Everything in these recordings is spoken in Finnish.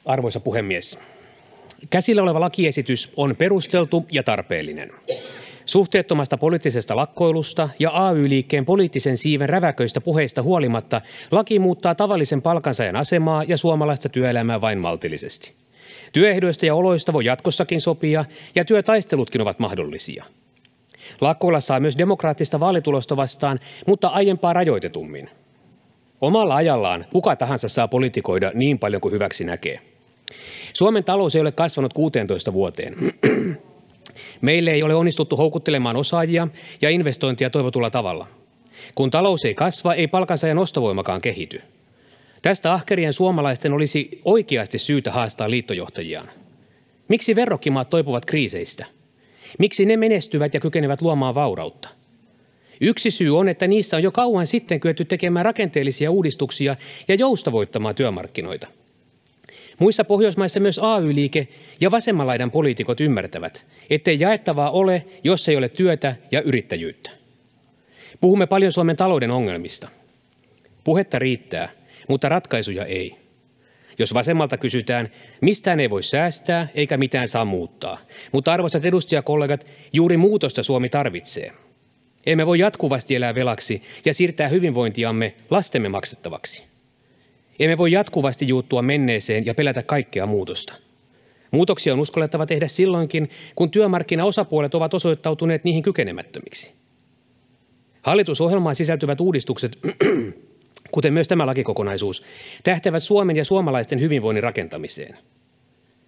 Arvoisa puhemies! Käsillä oleva lakiesitys on perusteltu ja tarpeellinen. Suhteettomasta poliittisesta lakkoilusta ja AY-liikkeen poliittisen siiven räväköistä puheista huolimatta laki muuttaa tavallisen palkansaajan asemaa ja suomalaista työelämää vain maltillisesti. Työehdoista ja oloista voi jatkossakin sopia ja työtaistelutkin ovat mahdollisia. Lakkoilla saa myös demokraattista vaalitulosta vastaan, mutta aiempaa rajoitetummin. Omalla ajallaan kuka tahansa saa politikoida niin paljon kuin hyväksi näkee. Suomen talous ei ole kasvanut 16 vuoteen. Meille ei ole onnistuttu houkuttelemaan osaajia ja investointia toivotulla tavalla. Kun talous ei kasva, ei palkansaajan ostovoimakaan kehity. Tästä ahkerien suomalaisten olisi oikeasti syytä haastaa liittojohtajiaan. Miksi verrokkimaat toipuvat kriiseistä? Miksi ne menestyvät ja kykenevät luomaan vaurautta? Yksi syy on, että niissä on jo kauan sitten kyetty tekemään rakenteellisia uudistuksia ja joustavoittamaan työmarkkinoita. Muissa Pohjoismaissa myös AY-liike ja vasemman laidan poliitikot ymmärtävät, ettei jaettavaa ole, jos ei ole työtä ja yrittäjyyttä. Puhumme paljon Suomen talouden ongelmista. Puhetta riittää, mutta ratkaisuja ei. Jos vasemmalta kysytään, mistään ei voi säästää eikä mitään saa muuttaa. Mutta arvoisat edustajakollegat, juuri muutosta Suomi tarvitsee. Emme voi jatkuvasti elää velaksi ja siirtää hyvinvointiamme lastemme maksettavaksi. Emme voi jatkuvasti juuttua menneeseen ja pelätä kaikkea muutosta. Muutoksia on uskallettava tehdä silloinkin, kun työmarkkinaosapuolet ovat osoittautuneet niihin kykenemättömiksi. Hallitusohjelmaan sisältyvät uudistukset, kuten myös tämä lakikokonaisuus, tähtäävät Suomen ja suomalaisten hyvinvoinnin rakentamiseen.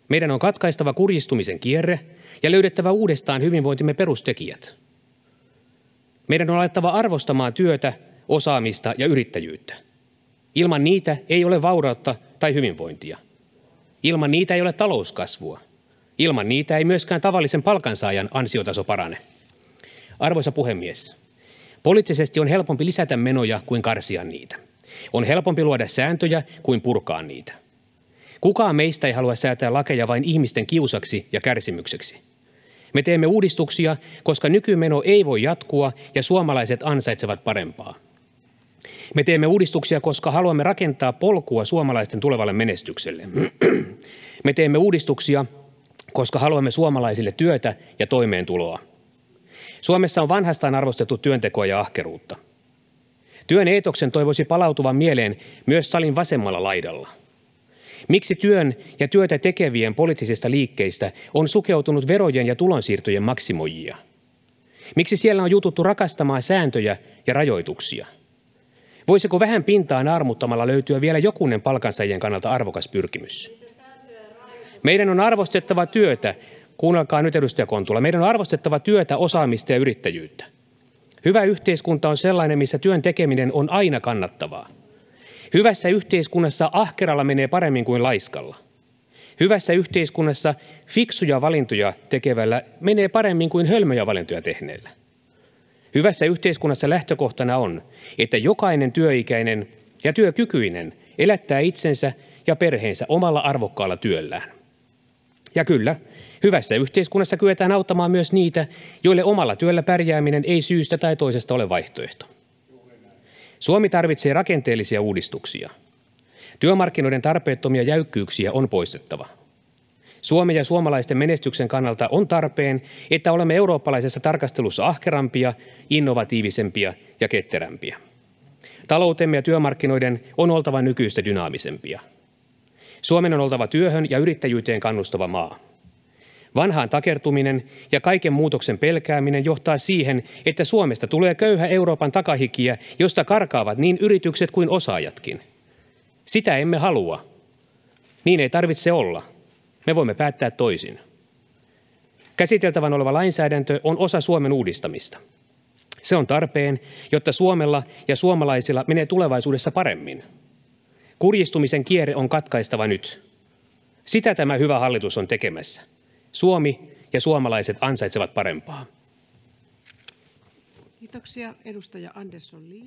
Meidän on katkaistava kurjistumisen kierre ja löydettävä uudestaan hyvinvointimme perustekijät. Meidän on alettava arvostamaan työtä, osaamista ja yrittäjyyttä. Ilman niitä ei ole vaurautta tai hyvinvointia. Ilman niitä ei ole talouskasvua. Ilman niitä ei myöskään tavallisen palkansaajan ansiotaso parane. Arvoisa puhemies, poliittisesti on helpompi lisätä menoja kuin karsia niitä. On helpompi luoda sääntöjä kuin purkaa niitä. Kukaan meistä ei halua säätää lakeja vain ihmisten kiusaksi ja kärsimykseksi. Me teemme uudistuksia, koska nykymeno ei voi jatkua ja suomalaiset ansaitsevat parempaa. Me teemme uudistuksia, koska haluamme rakentaa polkua suomalaisten tulevalle menestykselle. Me teemme uudistuksia, koska haluamme suomalaisille työtä ja toimeentuloa. Suomessa on vanhastaan arvostettu työntekoa ja ahkeruutta. Työn eetoksen toivoisi palautuvan mieleen myös salin vasemmalla laidalla. Miksi työn ja työtä tekevien poliittisista liikkeistä on sukeutunut verojen ja tulonsiirtojen maksimoijia? Miksi siellä on jututtu rakastamaan sääntöjä ja rajoituksia? Voisiko vähän pintaa naarmuttamalla löytyä vielä jokunen palkansaajien kannalta arvokas pyrkimys? Meidän on arvostettava työtä, kuunnelkaa nyt edustaja Kontula, meidän on arvostettava työtä, osaamista ja yrittäjyyttä. Hyvä yhteiskunta on sellainen, missä työn tekeminen on aina kannattavaa. Hyvässä yhteiskunnassa ahkeralla menee paremmin kuin laiskalla. Hyvässä yhteiskunnassa fiksuja valintoja tekevällä menee paremmin kuin hölmöjä valintoja tehneellä. Hyvässä yhteiskunnassa lähtökohtana on, että jokainen työikäinen ja työkykyinen elättää itsensä ja perheensä omalla arvokkaalla työllään. Ja kyllä, hyvässä yhteiskunnassa kyetään auttamaan myös niitä, joille omalla työllä pärjääminen ei syystä tai toisesta ole vaihtoehto. Suomi tarvitsee rakenteellisia uudistuksia. Työmarkkinoiden tarpeettomia jäykkyyksiä on poistettava. Suomen ja suomalaisten menestyksen kannalta on tarpeen, että olemme eurooppalaisessa tarkastelussa ahkerampia, innovatiivisempia ja ketterämpiä. Taloutemme ja työmarkkinoiden on oltava nykyistä dynaamisempia. Suomen on oltava työhön ja yrittäjyyteen kannustava maa. Vanhaan takertuminen ja kaiken muutoksen pelkääminen johtaa siihen, että Suomesta tulee köyhä Euroopan takahikiä, josta karkaavat niin yritykset kuin osaajatkin. Sitä emme halua. Niin ei tarvitse olla. Me voimme päättää toisin. Käsiteltävän oleva lainsäädäntö on osa Suomen uudistamista. Se on tarpeen, jotta Suomella ja suomalaisilla menee tulevaisuudessa paremmin. Kurjistumisen kierre on katkaistava nyt. Sitä tämä hyvä hallitus on tekemässä. Suomi ja suomalaiset ansaitsevat parempaa. Kiitoksia. Edustaja Andersson Li.